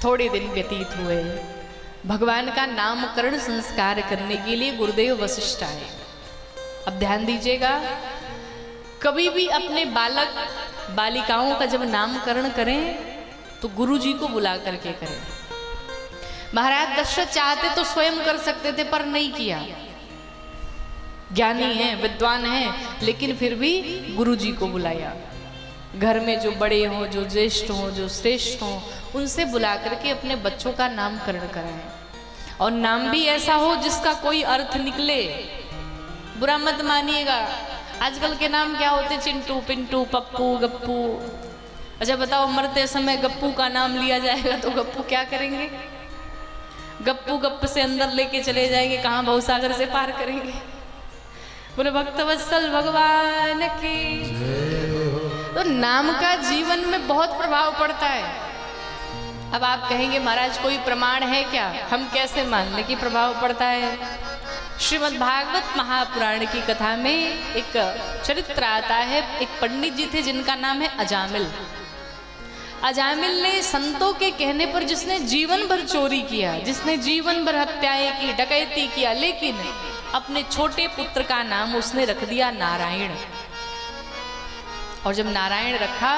थोड़े दिन व्यतीत हुए, भगवान का नामकरण संस्कार करने के लिए गुरुदेव वशिष्ठ आए। अब ध्यान दीजिएगा, कभी भी अपने बालक बालिकाओं का जब नामकरण करें तो गुरु जी को बुला करके करें। महाराज दशरथ चाहते तो स्वयं कर सकते थे पर नहीं किया, ज्ञानी हैं, विद्वान हैं, लेकिन फिर भी गुरु जी को बुलाया। घर में जो बड़े हों, जो ज्येष्ठ हों, जो श्रेष्ठ हों, उनसे बुला करके अपने बच्चों का नामकरण कराएं। और नाम भी ऐसा हो जिसका कोई अर्थ निकले, बुरा मत मानिएगा। आजकल के नाम क्या होते, चिंटू, पिंटू, पप्पू, गप्पू। अच्छा बताओ, मरते समय गप्पू का नाम लिया जाएगा तो गप्पू क्या करेंगे? गप्पू गप से अंदर लेके चले जाएंगे, कहाँ भवसागर से पार करेंगे। बोले भक्तवत्सल भगवान की। तो नाम का जीवन में बहुत प्रभाव पड़ता है। अब आप कहेंगे महाराज कोई प्रमाण है क्या, हम कैसे मान लें कि प्रभाव पड़ता है? श्रीमद् भागवत महापुराण की कथा में एक चरित्र आता है। एक पंडित जी थे जिनका नाम है अजामिल। अजामिल ने संतों के कहने पर, जिसने जीवन भर चोरी किया, जिसने जीवन भर हत्याएं की, डकैती किया, लेकिन अपने छोटे पुत्र का नाम उसने रख दिया नारायण। और जब नारायण रखा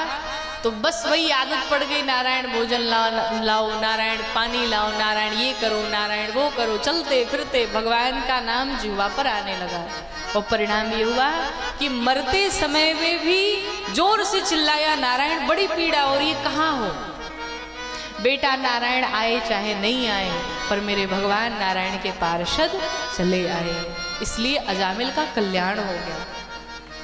तो बस वही आदत पड़ गई, नारायण भोजन लाओ, नारायण पानी लाओ, नारायण ये करो, नारायण वो करो। चलते फिरते भगवान का नाम जिह्वा पर आने लगा। और परिणाम ये हुआ कि मरते समय में भी जोर से चिल्लाया, नारायण बड़ी पीड़ा हो रही है, कहाँ हो? बेटा नारायण आए चाहे नहीं आए, पर मेरे भगवान नारायण के पार्षद चले आए, इसलिए अजामिल का कल्याण हो गया।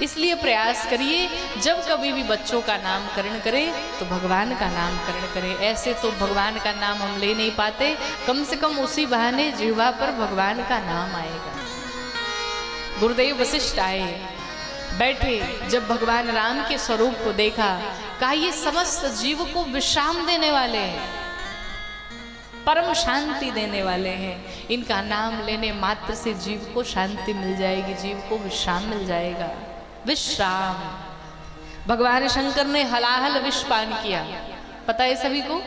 इसलिए प्रयास करिए, जब कभी भी बच्चों का नामकरण करें तो भगवान का नामकरण करें। ऐसे तो भगवान का नाम हम ले नहीं पाते, कम से कम उसी बहाने जिह्वा पर भगवान का नाम आएगा। गुरुदेव वशिष्ठ आए, बैठे, जब भगवान राम के स्वरूप को देखा, कहा ये समस्त जीव को विश्राम देने वाले हैं, परम शांति देने वाले हैं। इनका नाम लेने मात्र से जीव को शांति मिल जाएगी, जीव को विश्राम मिल जाएगा। विश्राम, भगवान शंकर ने हलाहल विष पान किया, पता है सभी को,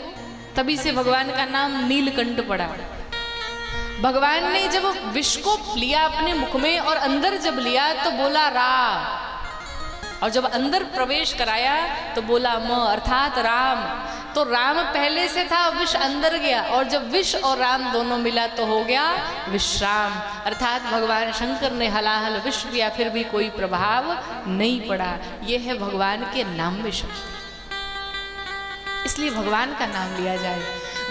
तभी से भगवान का नाम नीलकंठ पड़ा। भगवान ने जब विष को लिया अपने मुख में और अंदर जब लिया तो बोला रा, और जब अंदर प्रवेश कराया तो बोला म, अर्थात राम। तो राम पहले से था, विष अंदर गया, और जब विष और राम दोनों मिला तो हो गया विश्राम। अर्थात भगवान शंकर ने हलाहल विष पिया, फिर भी कोई प्रभाव नहीं पड़ा। यह है भगवान के नाम में शक्ति, इसलिए भगवान का नाम लिया जाए।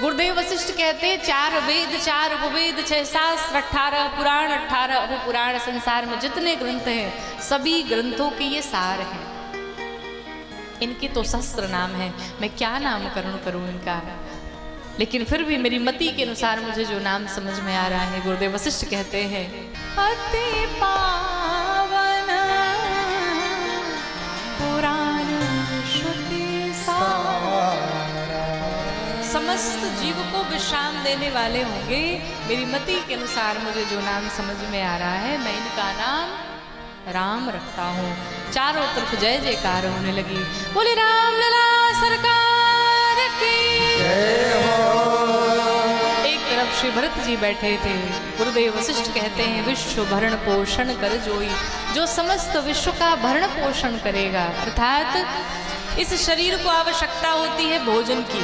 गुरुदेव वशिष्ठ कहते 4 वेद 4 उपवेद 6 शास्त्र 18 पुराण 18 उपपुराण, संसार में जितने ग्रंथ हैं सभी ग्रंथों के ये सार हैं। इनके तो सहस्त्र नाम है, मैं क्या नामकरण करूं इनका, लेकिन फिर भी मेरी मति के अनुसार मुझे जो नाम समझ में आ रहा है, गुरुदेव वशिष्ठ कहते हैं अति पावन पुराण श्रुति सार, समस्त जीव को विश्राम देने वाले होंगे। मेरी मति के अनुसार मुझे जो नाम समझ में आ रहा है, मैं इनका नाम राम रखता हूँ। चारों तरफ जय जयकार होने लगी। बोले राम लला सरकार की जय हो। एक तरफ श्री भरत जी बैठे थे। गुरुदेव वशिष्ठ कहते हैं विश्व भरण पोषण कर जोई, जो समस्त विश्व का भरण पोषण करेगा। अर्थात इस शरीर को आवश्यकता होती है भोजन की,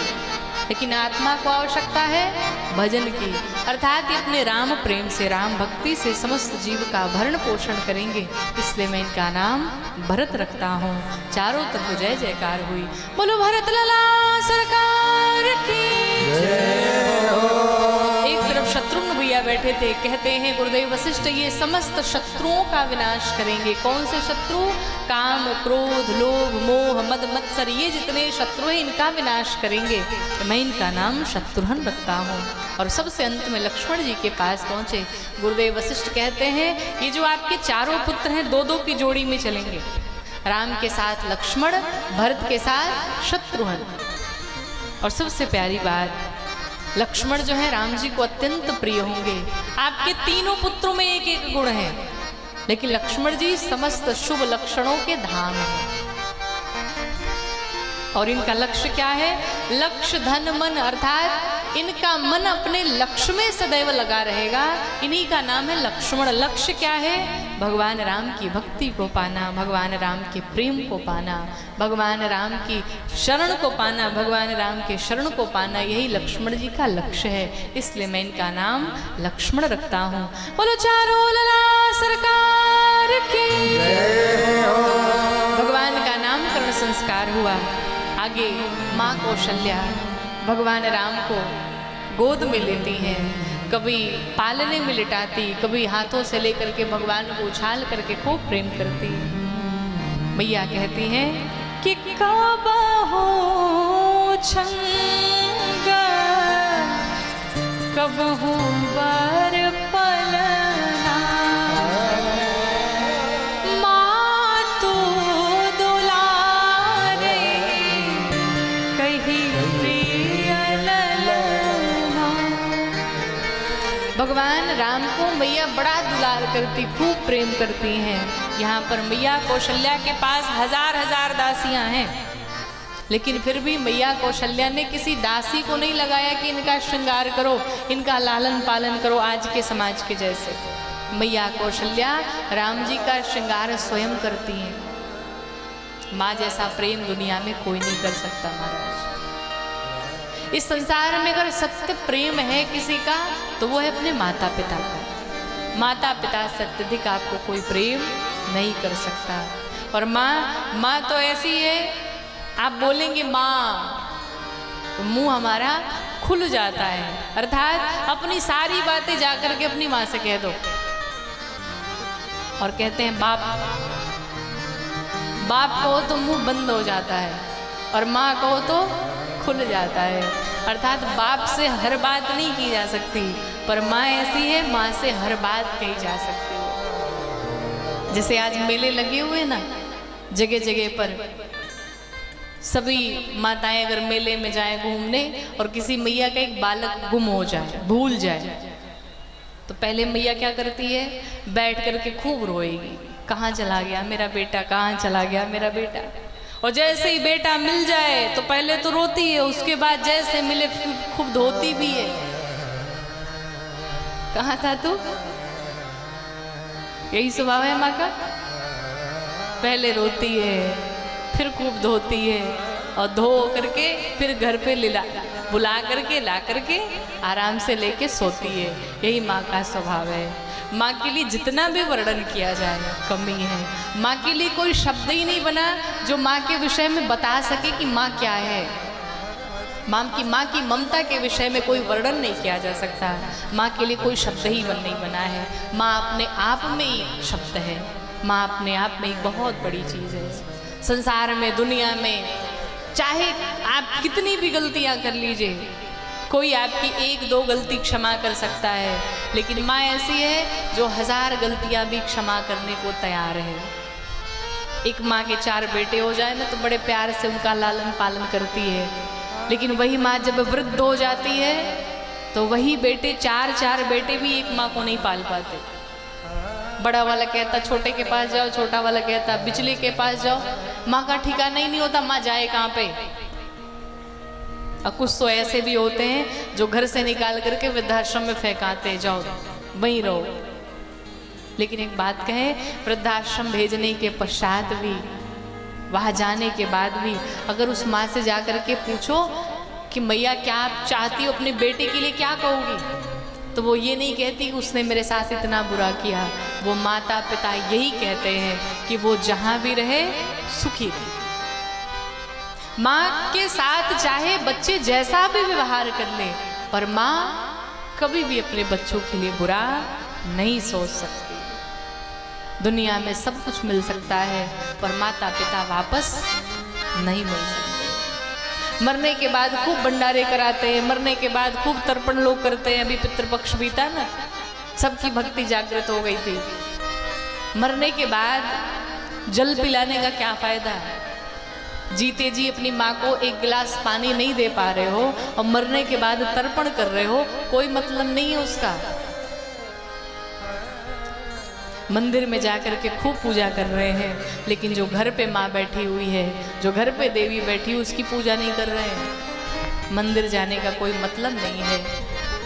लेकिन आत्मा को आवश्यकता है भजन की। अर्थात ये अपने राम प्रेम से, राम भक्ति से समस्त जीव का भरण पोषण करेंगे, इसलिए मैं इनका नाम भरत रखता हूँ। चारों तरफ जय जयकार हुई। बोलो भरत लला सरकार की जय हो। एक तरफ शत्रुघ्न भैया बैठे थे। कहते हैं गुरुदेव वशिष्ठ ये समस्त शत्रुओं का विनाश करेंगे। कौन से शत्रु? काम, क्रोध, लोभ, मोह, मद, मत्सर, ये जितने शत्रु हैं इनका विनाश करेंगे। तो मैं इनका नाम शत्रुघ्न रखता हूँ। और सबसे अंत में लक्ष्मण जी के पास पहुँचे। गुरुदेव वशिष्ठ कहते हैं ये जो आपके चारों पुत्र हैं 2-2 की जोड़ी में चलेंगे। राम के साथ लक्ष्मण, भरत के साथ शत्रुघ्न। और सबसे प्यारी बात, लक्ष्मण जो है राम जी को अत्यंत प्रिय होंगे। आपके तीनों पुत्रों में एक एक गुण है, लेकिन लक्ष्मण जी समस्त शुभ लक्षणों के धाम हैं। और इनका लक्ष्य क्या है? लक्ष्य धन मन, अर्थात इनका मन अपने लक्ष्य में सदैव लगा रहेगा, इन्हीं का नाम है लक्ष्मण। लक्ष्य क्या है? भगवान राम की भक्ति को पाना, भगवान राम के प्रेम को पाना, भगवान राम की शरण को पाना, भगवान राम के शरण को पाना, यही लक्ष्मण जी का लक्ष्य है। इसलिए मैं इनका नाम लक्ष्मण रखता हूँ। बोलो चारों लला सरकार की। भगवान का नामकरण संस्कार हुआ। आगे माँ कौशल्या भगवान राम को गोद में लेती हैं, कभी पालने में लिटाती, कभी हाथों से लेकर के भगवान को उछाल करके खूब प्रेम करती। मैया कहती हैं कि कब हो छंगा कब हो बर पलना, माँ तो दुलारे कहीं प्रिय ललना। भगवान राम को मैया बड़ा दुलार करती, खूब प्रेम करती हैं। यहाँ पर मैया कौशल्या के पास हजार हजार दासियां हैं, लेकिन फिर भी मैया कौशल्या ने किसी दासी को नहीं लगाया कि इनका श्रृंगार करो, इनका लालन पालन करो आज के समाज के जैसे। मैया कौशल्या राम जी का श्रृंगार स्वयं करती हैं। माँ जैसा प्रेम दुनिया में कोई नहीं कर सकता महाराज। इस संसार में अगर सत्य प्रेम है किसी का तो वो है अपने माता पिता का। माता पिता से अत्यधिक आपको कोई प्रेम नहीं कर सकता। और माँ तो ऐसी है, आप बोलेंगे माँ तो मुंह हमारा खुल जाता है, अर्थात अपनी सारी बातें जाकर के अपनी माँ से कह दो। और कहते हैं बाप, बाप कहो तो मुंह बंद हो जाता है और माँ कहो तो खुल जाता है। अर्थात बाप से हर बात नहीं की जा सकती, पर माँ ऐसी है, माँ से हर बात कही जा सकती है। जैसे आज मेले लगे हुए ना जगह जगह पर, सभी माताएं अगर मेले में जाएं घूमने और किसी मैया का एक बालक गुम हो जाए, भूल जाए, तो पहले मैया क्या करती है? बैठ करके खूब रोएगी, कहाँ चला गया मेरा बेटा, कहाँ चला गया मेरा बेटा। और जैसे ही बेटा मिल जाए तो पहले तो रोती है, उसके बाद जैसे मिले खूब धोती भी है। कहाँ था तू? यही स्वभाव है माँ का, पहले रोती है फिर खूब धोती है और धो करके फिर घर पे बुला करके ला करके आराम से लेके सोती है। यही माँ का स्वभाव है। माँ के लिए जितना भी वर्णन किया जाए कमी है। माँ के लिए कोई शब्द ही नहीं बना जो माँ के विषय में बता सके कि माँ क्या है। माँ की ममता के विषय में कोई वर्णन नहीं किया जा सकता। माँ के लिए कोई शब्द ही नहीं बना है। माँ अपने आप में ही शब्द है। माँ अपने आप में एक बहुत बड़ी चीज़ है। संसार में, दुनिया में, चाहे आप कितनी भी गलतियाँ कर लीजिए, कोई आपकी एक दो गलती क्षमा कर सकता है, लेकिन माँ ऐसी है जो हजार गलतियाँ भी क्षमा करने को तैयार है। एक माँ के 4 बेटे हो जाए ना तो बड़े प्यार से उनका लालन पालन करती है, लेकिन वही माँ जब वृद्ध हो जाती है तो वही बेटे 4 बेटे भी एक माँ को नहीं पाल पाते। बड़ा वाला कहता छोटे के पास जाओ, छोटा वाला कहता बिचले के पास जाओ। माँ का ठिकाना ही नहीं होता, माँ जाए कहाँ पे। और कुछ तो ऐसे भी होते हैं जो घर से निकाल करके वृद्धाश्रम में फेंकाते, जाओ वहीं रहो। लेकिन एक बात कहें, वृद्धाश्रम भेजने के पश्चात भी, वहाँ जाने के बाद भी अगर उस माँ से जा करके पूछो कि मैया क्या आप चाहती हो अपने बेटे के लिए, क्या कहोगी, तो वो ये नहीं कहती कि उसने मेरे साथ इतना बुरा किया। वो माता पिता यही कहते हैं कि वो जहाँ भी रहे सुखी थी। माँ के साथ चाहे बच्चे जैसा भी व्यवहार कर ले, पर माँ कभी भी अपने बच्चों के लिए बुरा नहीं सोच सकती। दुनिया में सब कुछ मिल सकता है पर माता पिता वापस नहीं मिल सकते। मरने के बाद खूब भंडारे कराते हैं, मरने के बाद खूब तर्पण लोग करते हैं। अभी पितृपक्ष बीता ना, सबकी भक्ति जागृत हो गई थी। मरने के बाद जल पिलाने का क्या फायदा? जीते जी अपनी माँ को एक गिलास पानी नहीं दे पा रहे हो और मरने के बाद तर्पण कर रहे हो, कोई मतलब नहीं है उसका। मंदिर में जाकर के खूब पूजा कर रहे हैं, लेकिन जो घर पे माँ बैठी हुई है, जो घर पे देवी बैठी हुई, उसकी पूजा नहीं कर रहे हैं। मंदिर जाने का कोई मतलब नहीं है।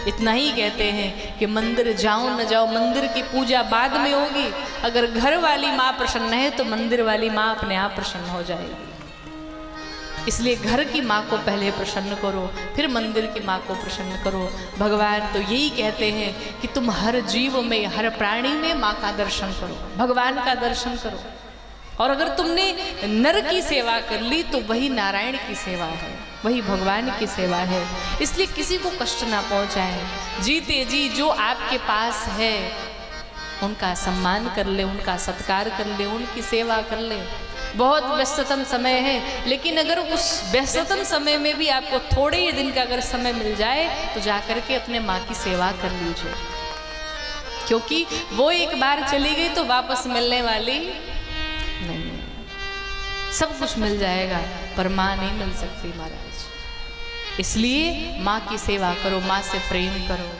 इतना ही कहते हैं कि मंदिर जाओ न जाओ, मंदिर की पूजा बाद में होगी। अगर घर वाली माँ प्रसन्न है तो मंदिर वाली माँ अपने आप प्रसन्न हो जाएगी। इसलिए घर की माँ को पहले प्रसन्न करो, फिर मंदिर की माँ को प्रसन्न करो। भगवान तो यही कहते हैं कि तुम हर जीव में, हर प्राणी में माँ का दर्शन करो, भगवान का दर्शन करो। और अगर तुमने नर की सेवा कर ली तो वही नारायण की सेवा है, वही भगवान की सेवा है। इसलिए किसी को कष्ट ना पहुंचाएं। जीते जी जो आपके पास है उनका सम्मान कर ले, उनका सत्कार कर ले, उनकी सेवा कर ले। बहुत व्यस्ततम समय है, लेकिन अगर उस व्यस्ततम समय में भी आपको थोड़े ही दिन का अगर समय मिल जाए तो जाकर के अपने माँ की सेवा कर लीजिए, क्योंकि वो एक बार चली गई तो वापस मिलने वाली नहीं। सब कुछ मिल जाएगा पर माँ नहीं मिल सकती महाराज। इसलिए माँ की सेवा करो, माँ से प्रेम करो।